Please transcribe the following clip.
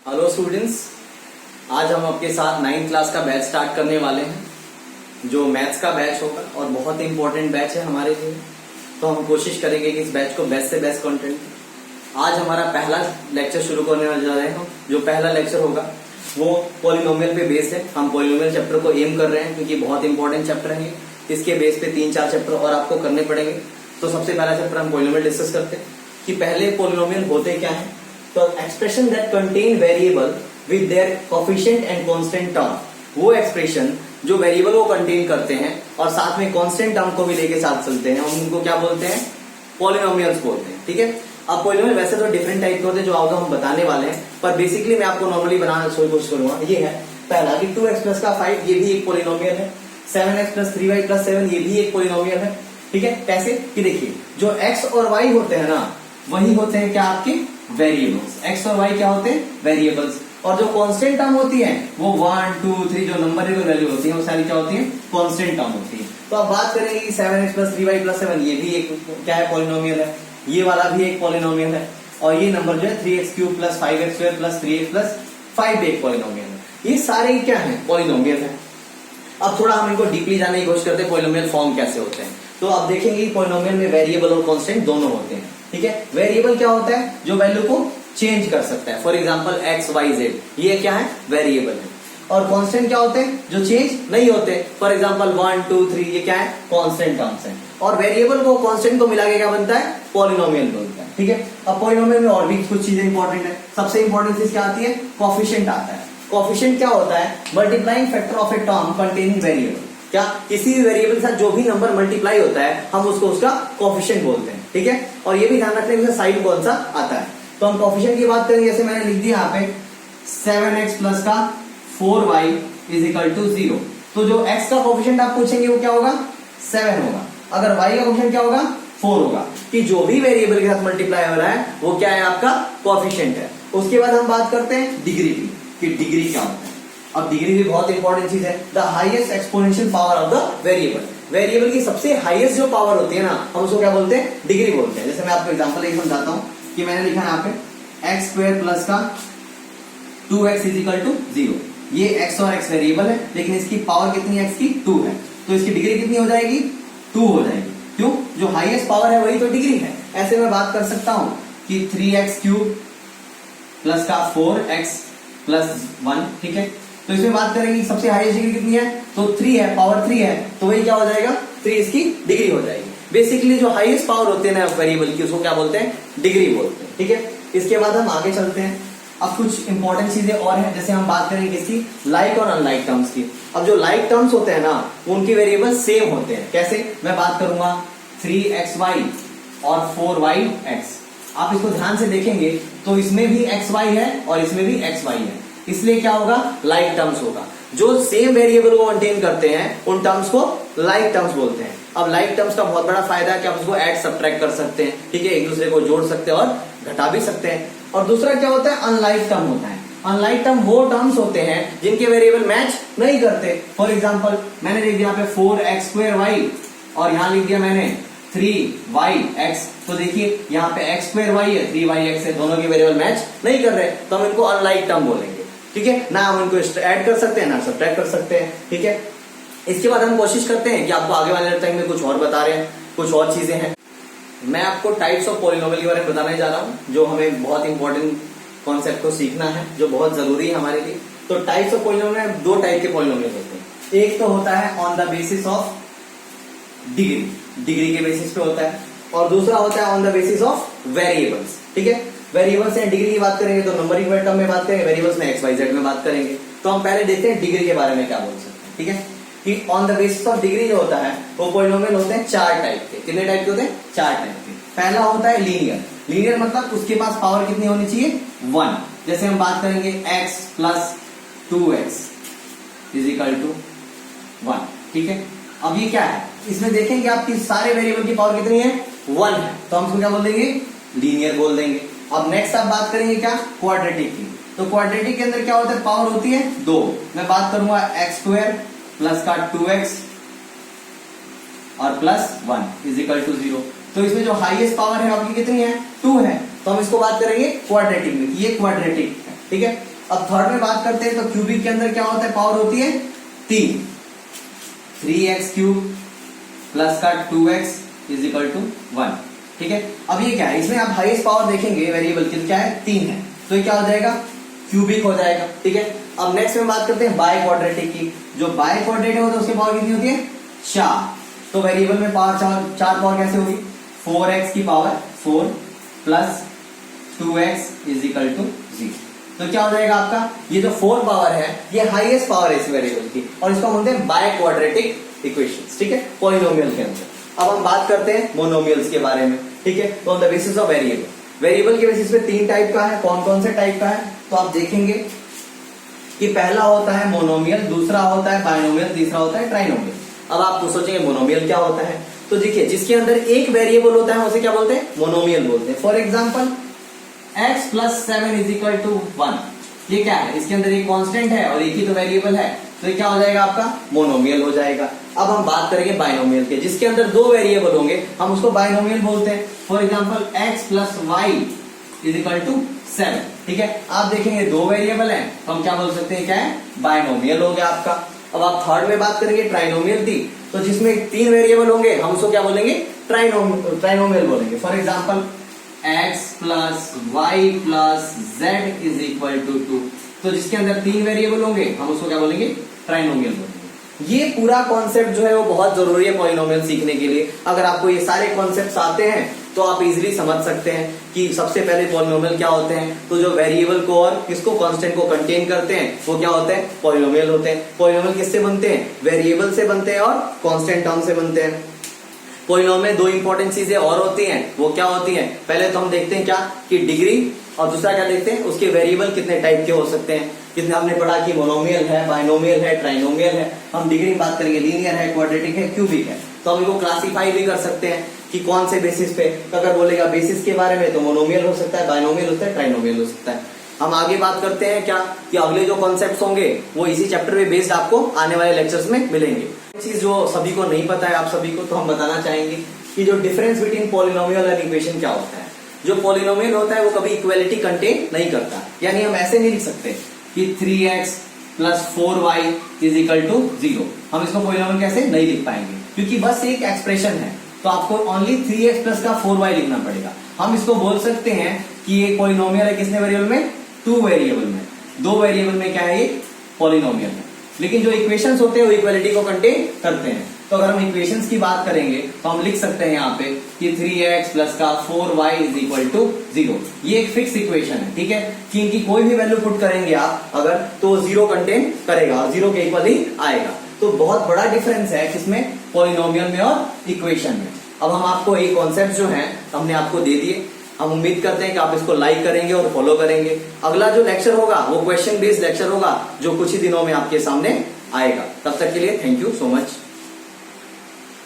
Hello students, आज हम आपके साथ 9th क्लास का बैच स्टार्ट करने वाले हैं जो मैथ्स का बैच होगा और बहुत ही इंपॉर्टेंट बैच है हमारे लिए। तो हम कोशिश करेंगे कि इस बैच को बेस्ट से बेस्ट कंटेंट। आज हमारा पहला लेक्चर शुरू करने वाले जा रहे हैं। जो पहला लेक्चर होगा वो पॉलिनोमियल पे बेस्ड है। हम पॉलिनोमियल चैप्टर को एम कर रहे हैं क्योंकि बहुत इंपॉर्टेंट चैप्टर है। इसके बेस पे 3-4 चैप्टर और आपको करने पड़ेंगे। तो सबसे पहला चैप्टर हम पॉलिनोमियल डिस्कस करते हैं कि पहले पॉलिनोमियल होते क्या है। तो expression that contain variable with their coefficient and constant term, वो एक्सप्रेशन जो वेरिएबल को कंटेन करते हैं और साथ में कांस्टेंट टर्म को भी लेके साथ चलते हैं, हम उनको क्या बोलते हैं? पॉलिनोमियल्स बोलते हैं। ठीक है। अब पॉलिनोमियल वैसे तो डिफरेंट टाइप के होते हैं जो आपको हम बताने वाले हैं, पर बेसिकली मैं आपको नॉर्मली बनाने की कोशिश करूंगा। ये है पहला कि 2x प्लस का 5 ये भी एक पॉलिनोमियल है। 7x प्लस 3y प्लस 7 ये भी एक पॉलिनोमियल है। ठीक है। कैसे कि देखिए, जो x और y होते हैं ना, वही होते हैं क्या? आपके वेरिएबल्स। x और y क्या होते हैं? वेरिएबल्स। और जो कांस्टेंट टर्म होती है वो 1, 2, 3 जो नंबरेबल वैल्यू होती है वो सारी क्या होती है? कांस्टेंट टर्म होती है। तो अब बात करेंगे कि 7x प्लस 3y प्लस 7 ये भी एक क्या है? पॉलिनोमियल है। ये वाला भी एक पॉलिनोमियल है। और ये नंबर जो है 3x cube plus 5x square plus 3x plus 5 एक पॉलिनोमियल है। ये सारे क्या है? पॉलिनोमियल है। अब थोड़ा हम इनको डीपली जानने की कोशिश करते हैं पॉलिनोमियल फॉर्म कैसे होते हैं। तो आप देखेंगे पॉलिनोमियल में वेरिएबल और कांस्टेंट दोनों होते हैं। ठीक है। वेरिएबल क्या होता है? जो वैल्यू को चेंज कर सकता है। For example x, y, z, ये क्या है? वेरिएबल है। और कांस्टेंट क्या होते हैं? जो चेंज नहीं होते। फॉर एग्जांपल 1, 2, 3 ये क्या है? कांस्टेंट टर्म्स हैं। और वेरिएबल को कांस्टेंट को मिला के क्या बनता है? पॉलिनोमियल बनता है। ठीक है। अब पॉलिनोमियल में और भी कुछ चीजें इंपॉर्टेंट है। सबसे इंपॉर्टेंट चीज क्या आती है? कोफिशिएंट आता है। कोफिशिएंट क्या होता है? Multiplying factor of a term containing variable. क्या? किसी भी वेरिएबल के साथ जो भी नंबर मल्टीप्लाई होता है हम उसको उसका कोफिशिएंट बोलते हैं। ठीक है। और ये भी ध्यान रखना है साइन कौन सा आता है। तो हम कोफिशिएंट की बात करेंगे, जैसे मैंने लिख दिया यहाँ पे 7x प्लस का 4y इज इक्वल टू 0। तो जो x का कोफिशिएंट आप पूछेंगे वो क्या होगा? 7 होगा। अगर y का कोफिशिएंट क्या होगा? 4 होगा। कि जो भी वेरिएबल के साथ मल्टीप्लाई हो रहा है वो क्या है? आपका कोफिशिएंट है। उसके बाद हम बात करते हैं डिग्री की, कि डिग्री क्या होता है। अब डिग्री भी बहुत इंपॉर्टेंट चीज है। The highest exponential power of the variable. Variable की सबसे हाईएस्ट जो पावर होती है ना, हम उसको क्या बोलते हैं? डिग्री बोलते हैं। जैसे मैं आपको एग्जांपल एक समझाता हूं कि मैंने लिखा है यहाँ पे x स्क्वायर प्लस का 2x इज इक्वल टू 0। ये x और x वेरिएबल है, लेकिन इसकी पावर कितनी है? x की 2 है। तो इसकी डिग्री कितनी हो जाएगी? 2 हो जाएगी। क्यों? जो हाईएस्ट पावर है वही तो डिग्री है। ऐसे मैं बात कर सकता हूं कि 3x क्यूब प्लस का 4x प्लस 1। ठीक है। तो इसमें बात करेंगे सबसे हाईएस्ट डिग्री कितनी है? तो 3 है, पावर 3 है, तो वही क्या हो जाएगा? 3 इसकी डिग्री हो जाएगी। बेसिकली जो हाईएस्ट पावर होती है ना वेरिएबल की, उसको क्या बोलते हैं? डिग्री बोलते हैं। ठीक है। इसके बाद हम आगे चलते हैं। अब कुछ इंपॉर्टेंट चीजें और हैं, जैसे हम बात करेंगे इसकी लाइक और अनलाइक टर्म्स की। अब जो लाइक टर्म्स होते हैं ना, उनके वेरिएबल सेम होते हैं। कैसे? मैं बात करूंगा 3xy और 4yx। आप इसको ध्यान से देखेंगे तो इसमें भी xy है और इसमें भी xy है, इसलिए क्या होगा? लाइक टर्म्स होगा। जो सेम वेरिएबल को कंटेन करते हैं उन टर्म्स को लाइक टर्म्स बोलते हैं। अब लाइक टर्म्स का बहुत बड़ा फायदा है कि आप उसको ऐड सब्ट्रैक्ट कर सकते हैं। ठीक है। एक दूसरे को जोड़ सकते हैं और घटा भी सकते हैं। और दूसरा क्या होता है? अनलाइक टर्म होता है। अनलाइक टर्म वो टर्म्स होते हैं जिनके वेरिएबल मैच नहीं करते। फॉर एग्जाम्पल मैंने लिख दिया यहाँ पे 4x स्क्वायर y और यहाँ लिख दिया मैंने 3yx। तो देखिए यहाँ पे x स्क्वायर y है, 3yx है, दोनों के वेरिएबल मैच नहीं कर रहे, तो हम इनको अनलाइक टर्म बोलेंगे। ठीक है ना। हम इनको ऐड कर सकते हैं ना सब्ट्रैक्ट कर सकते हैं। ठीक है। इसके बाद हम कोशिश करते हैं कि आपको आगे वाले टाइम में कुछ और बता रहे हैं, कुछ और चीजें हैं। मैं आपको टाइप्स ऑफ पॉलिनोमियल के बारे में बताने जा रहा हूं, जो हमें बहुत इंपॉर्टेंट कॉन्सेप्ट को सीखना है, जो बहुत जरूरी है हमारे लिए। तो टाइप्स ऑफ पॉलिनोमियल में 2 टाइप के पॉलिनोमियल होते हैं। एक तो होता है on the basis of degree, degree के बेसिस पे होता है। और दूसरा होता है on the basis of variables. ठीक है। वेरिएबल्स एंड डिग्री की बात करेंगे तो नंबरिंग टर्म में बात करेंगे, वेरिएबल्स में XYZ में बात करेंगे। तो हम पहले देखते हैं डिग्री के बारे में क्या बोल सकते हैं। ठीक है। कि on the basis of degree जो होता है वो पॉलिनोमियल होते हैं 4 टाइप के। कितने टाइप के होते हैं? 4 टाइप के। पहला होता है लीनियर। लीनियर मतलब उसके पास पावर कितनी होनी चाहिए? 1। जैसे हम बात करेंगे x plus 2x is equal to 1। ठीक है। अब ये क्या है? इसमें देखेंगे आपकी सारे वेरिएबल की पावर कितनी है? 1 है, तो हम उसको क्या बोल देंगे? लीनियर बोल देंगे। अब नेक्स्ट आप बात करेंगे क्या? क्वाड्रेटिक की। तो क्वाड्रेटिक के अंदर क्या होता है? पावर होती है 2। मैं बात करूंगा x स्क्वायर प्लस का 2x और प्लस 1 इज इक्वल टू 0। तो इसमें जो हाईएस्ट पावर है आपकी कितनी है? 2 है। तो हम इसको बात करेंगे क्वाड्रेटिक में, ये क्वाड्रेटिक है। ठीक है। अब थर्ड में बात करते हैं तो क्यूबिक के अंदर क्या होता है, पावर होती है 3, 3x क्यूब प्लस का 2x इज इक्वल टू 1। ठीक है, अब ये क्या है, इसमें आप हाईएस्ट पावर देखेंगे वेरिएबल की, क्या है 3 है, तो ये क्या हो जाएगा, क्यूबिक हो जाएगा। ठीक है, अब नेक्स्ट में बात करते हैं बाय क्वाड्रेटिक की। जो बाय क्वाड्रेटिक होता है उसकी पावर कितनी होती है, 4। तो वेरिएबल में पावर 4 पावर कैसे होगी, 4x की power 4 plus 2x is equal to 0। तो क्या हो जाएगा आपका, ये जो 4 पावर है ये हाईएस्ट पावर है इस वेरिएबल की, और इसको बोलते हैं बाय क्वाड्रेटिक इक्वेशंस। ठीक है, पॉलिनोमियल के अंदर। अब हम बात करते हैं मोनोमियल्स के बारे में। ठीक है, तो on the basis of variable, variable के बेसिस पे 3 टाइप का है। कौन कौन से टाइप का है, तो आप देखेंगे कि पहला होता है मोनोमियल, दूसरा होता है बाइनोमियल, तीसरा होता है ट्राइनोमियल। अब आप सोचेंगे मोनोमियल क्या होता है, तो देखिए जिसके अंदर एक वेरिएबल होता है उसे क्या बोलते हैं, मोनोमियल बोलते हैं। For example x plus 7 is equal to 1, ये क्या है, इसके अंदर एक कांस्टेंट है और एक ही तो वेरिएबल है, तो ये क्या हो जाएगा आपका, मोनोमियल हो जाएगा। अब हम बात करेंगे बाइनोमियल के, जिसके अंदर 2 वेरिएबल होंगे हम उसको बाइनोमियल बोलते हैं। For example x plus y is equal to 7। ठीक है, आप देखेंगे 2 वेरिएबल हैं तो हम क्या बोल सकते हैं, क्या है, बाइनोमियल हो गया आपका। अब आप थर्ड में बात करेंगे ट्राइनोमियल थी, तो जिसमें 3 वेरिएबल होंगे हम उसको क्या बोलेंगे, ट्राइनोमियल बोलेंगे। For example x plus y plus z is equal to 2, तो जिसके अंदर 3 वेरिएबल होंगे हम उसको क्या बोलेंगे, ट्राइनोमियल बोलेंगे। ये पूरा कॉन्सेप्ट जो है वो बहुत जरूरी है पॉलिनोमियल सीखने के लिए। अगर आपको ये सारे कॉन्सेप्ट्स आते हैं तो आप इजीली समझ सकते हैं कि सबसे पहले पॉलिनोमियल क्या होते हैं। तो जो वेरिएबल को और किसको, कांस्टेंट को कंटेन करते हैं वो क्या होते हैं, पॉलिनोमियल होते हैं। पॉलिनोमियल किससे बनते हैं, वेरिएबल से बनते हैं और कांस्टेंट टर्म से बनते हैं। पॉलिनोमियल में 2 इंपॉर्टेंट चीजें और होती हैं, वो क्या होती हैं, पहले तो हम देखते हैं क्या कि डिग्री, और दूसरा क्या देखते हैं उसके वेरिएबल कितने टाइप के हो सकते हैं। कितने हमने पढ़ा कि मोनोमियल है, बाइनोमियल है, ट्राइनोमियल है। हम डिग्री में बात करेंगे, लीनियर है, क्वाड्रेटिक है, क्यूबिक है। तो हम इनको क्लासीफाई भी कर सकते हैं कि कौन से बेसिस पे। तो अगर बोलेगा बेसिस के बारे में तो मोनोमियल हो सकता है, बाइनोमियल होता है, ट्राइनोमियल हो सकता है। हम आगे बात करते हैं क्या कि अगले जो कॉन्सेप्ट्स होंगे वो इसी चैप्टर में बेस्ड आपको आने वाले लेक्चर्स में मिलेंगे। चीज जो सभी को नहीं पता है आप सभी को, तो हम बताना चाहेंगे कि जो difference between polynomial and equation क्या होता है। जो पॉलिनोमियल होता है वो कभी इक्वलिटी कंटेन नहीं करता, यानी हम ऐसे नहीं लिख सकते कि 3x plus 4y is equal to 0। हम इसको पॉलिनोमियल कैसे नहीं लिख पाएंगे, क्योंकि बस एक एक्सप्रेशन है, तो आपको ओनली 3x प्लस का 4y लिखना पड़ेगा। हम इसको बोल सकते हैं कि ये पॉलिनोमियल है किसने वेरिएबल में, 2 वेरिएबल में। 2 वेरिएबल में क्या है, ये पॉलिनोमियल है। लेकिन जो इक्वेशंस होते हैं वो इक्वलिटी को कंटेन करते हैं। तो अगर हम इक्वेशंस की बात करेंगे तो हम लिख सकते हैं यहाँ पे कि 3x प्लस का 4y इज इक्वल टू 0। ये एक फिक्स इक्वेशन है, ठीक है, कि इनकी कोई भी वैल्यू पुट करेंगे आप अगर, तो 0 कंटेन करेगा और 0 के इक्वल ही आएगा। तो बहुत बड़ा डिफरेंस है किसमें, पॉलिनोमियल में और इक्वेशन में। अब हम आपको ये कॉन्सेप्ट जो है हमने आपको दे दिए। हम उम्मीद करते हैं कि आप इसको लाइक करेंगे और फॉलो करेंगे। अगला जो लेक्चर होगा वो क्वेश्चन बेस्ड लेक्चर होगा, जो कुछ ही दिनों में आपके सामने आएगा। तब तक के लिए थैंक यू सो मच।